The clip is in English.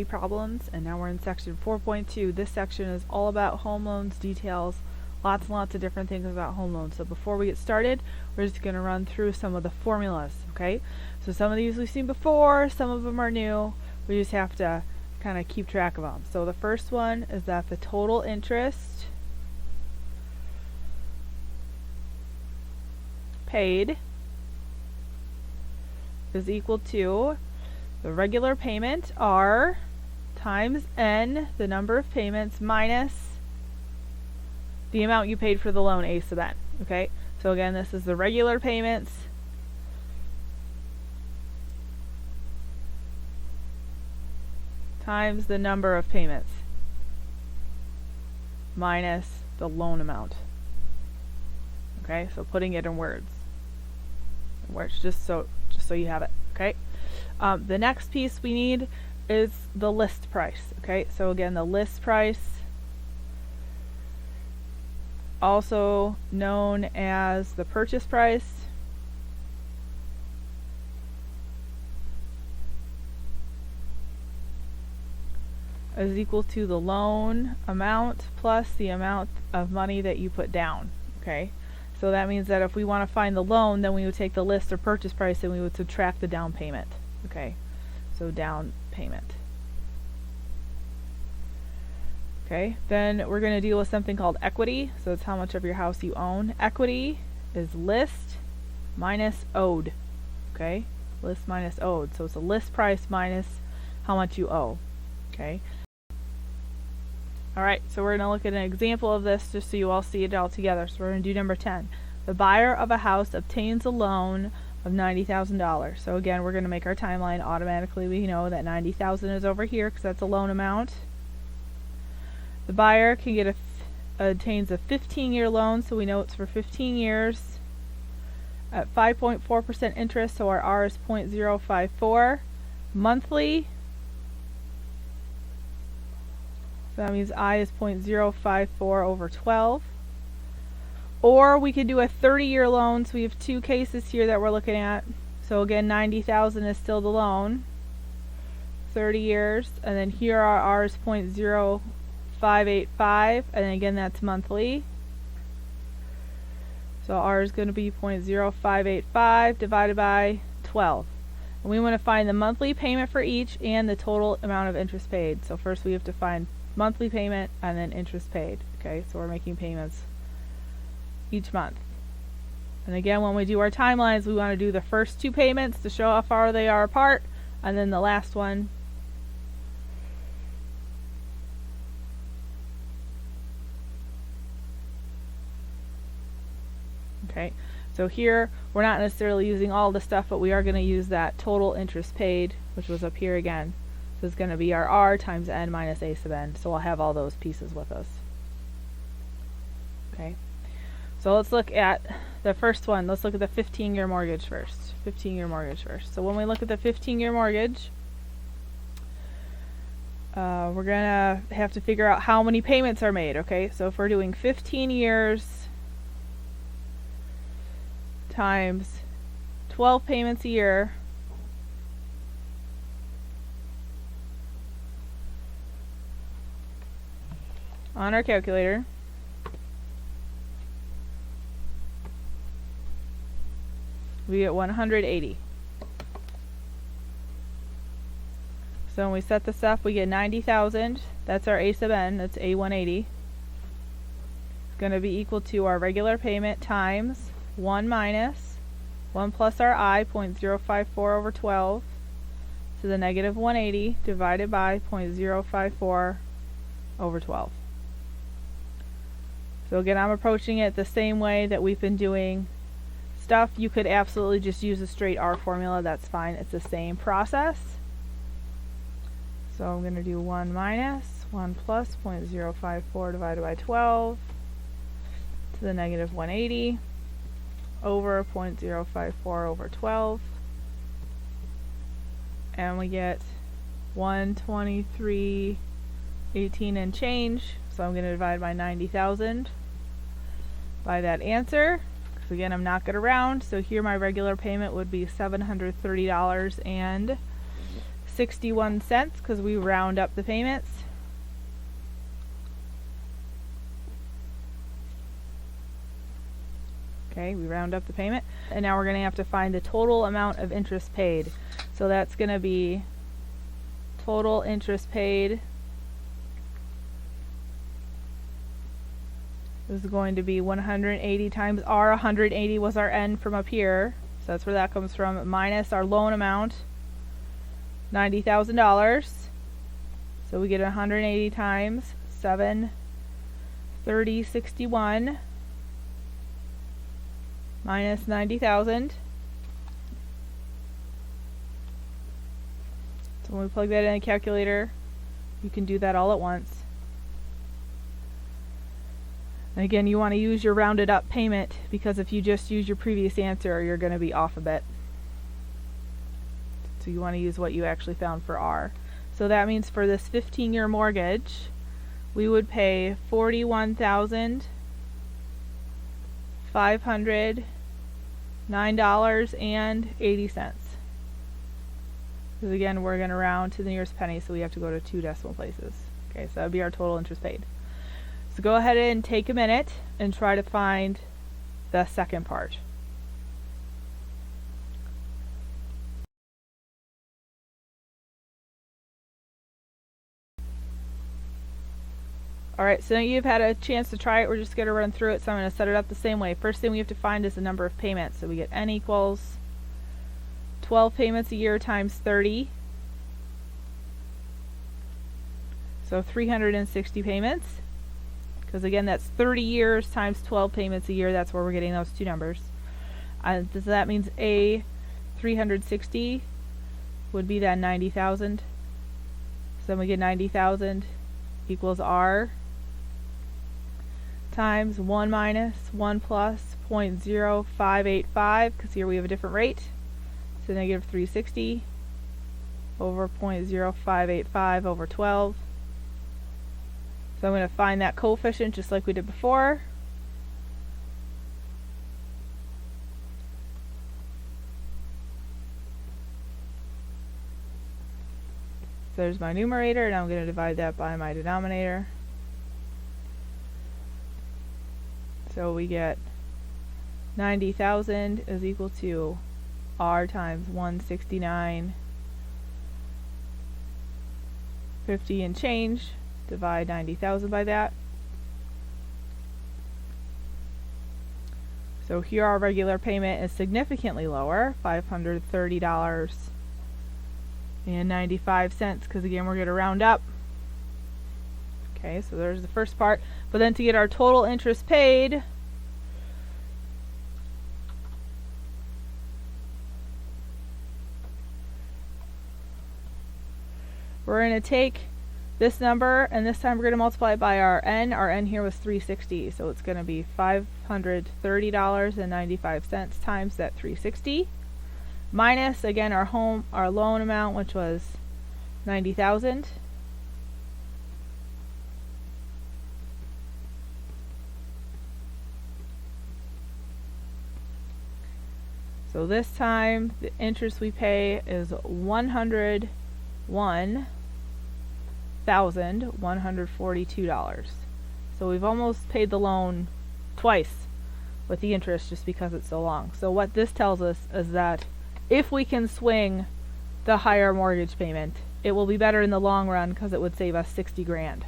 problems, and now we're in section 4.2. This section is all about home loans details, lots and lots of different things about home loans. So before we get started, we're just going to run through some of the formulas, okay? So some of these we've seen before, some of them are new. We just have to kind of keep track of them. So the first one is that the total interest paid is equal to the regular payment, R, times N, the number of payments, minus the amount you paid for the loan, A sub N. Okay? So again, this is the regular payments times the number of payments minus the loan amount. Okay? So putting it in words. Just so you have it. Okay? The next piece we need is the list price. Okay, so again, the list price, also known as the purchase price, is equal to the loan amount plus the amount of money that you put down. Okay, so that means that if we want to find the loan, then we would take the list or purchase price and we would subtract the down payment. Okay, so down payment. Okay, then we're going to deal with something called equity. So it's how much of your house you own. Equity is list minus owed. Okay, list minus owed. So it's a list price minus how much you owe. Okay. Alright, so we're going to look at an example of this just so you all see it all together. So we're going to do number 10. The buyer of a house obtains a loan of $90,000. So again, we're going to make our timeline automatically. We know that $90,000 is over here because that's a loan amount. The buyer can get obtains a 15-year loan, so we know it's for 15 years at 5.4% interest, so our R is 0.054. Monthly, so that means I is 0.054 over 12. Or we could do a 30-year loan. So we have two cases here that we're looking at. So again, $90,000 is still the loan. 30 years. And then here our R is 0.0585. And then again, that's monthly. So R is going to be 0.0585 divided by 12. And we want to find the monthly payment for each and the total amount of interest paid. So first we have to find monthly payment and then interest paid. Okay, so we're making payments each month. And again, when we do our timelines, we want to do the first two payments to show how far they are apart, and then the last one okay, so here we're not necessarily using all the stuff, but we are going to use that total interest paid, which was up here again. So it's going to be our R times N minus A sub N. So we'll have all those pieces with us. Okay. So let's look at the first one. Let's look at the 15-year mortgage first. 15-year mortgage first. So when we look at the 15-year mortgage, we're going to have to figure out how many payments are made. Okay, so if we're doing 15 years times 12 payments a year, on our calculator, we get 180. So when we set this up, we get 90,000. That's our A sub N. That's A180. It's going to be equal to our regular payment times 1 minus 1 plus our I, 0.054 over 12, to the negative 180 divided by 0.054 over 12. So again, I'm approaching it the same way that we've been doing stuff. You could absolutely just use a straight R formula. That's fine. It's the same process. So I'm going to do 1 minus 1 plus 0.054 divided by 12 to the negative 180 over 0.054 over 12. And we get 123.18 and change. So I'm going to divide by 90,000 by that answer. Because again, I'm not going to round. So here my regular payment would be $730.60. 61 cents because we round up the payments. Okay, we round up the payment. And now we're going to have to find the total amount of interest paid. So that's going to be total interest paid is going to be 180 times R. 180 was our N from up here. So that's where that comes from. Minus our loan amount, $90,000. So we get 180 times 730.61 minus 90,000. So when we plug that in a calculator, you can do that all at once. And again, you want to use your rounded up payment because if you just use your previous answer, you're going to be off a bit. So you want to use what you actually found for R. So that means for this 15-year mortgage, we would pay $41,509.80. Because again, we're going to round to the nearest penny, so we have to go to 2 decimal places. Okay, so that would be our total interest paid. So go ahead and take a minute and try to find the second part. Alright, so now you've had a chance to try it. We're just going to run through it, so I'm going to set it up the same way. First thing we have to find is the number of payments. So we get N equals 12 payments a year times 30. So 360 payments. Because again, that's 30 years times 12 payments a year. That's where we're getting those two numbers. So that means A, 360 would be that 90,000. So then we get 90,000 equals R times 1 minus 1 plus 0.0585, because here we have a different rate. So negative 360 over 0.0585 over 12. So I'm going to find that coefficient just like we did before. So there's my numerator, and I'm going to divide that by my denominator. So we get 90,000 is equal to R times 169.50 and change. Divide 90,000 by that. So here our regular payment is significantly lower, $530.95, because again we're going to round up. Okay, so there's the first part. But then to get our total interest paid, we're going to take this number, and this time we're going to multiply it by our N. Our N here was 360, so it's going to be $530.95 times that 360, minus again our loan amount, which was 90,000. So this time the interest we pay is $101,142. So we've almost paid the loan twice with the interest just because it's so long. So what this tells us is that if we can swing the higher mortgage payment, it will be better in the long run because it would save us 60 grand.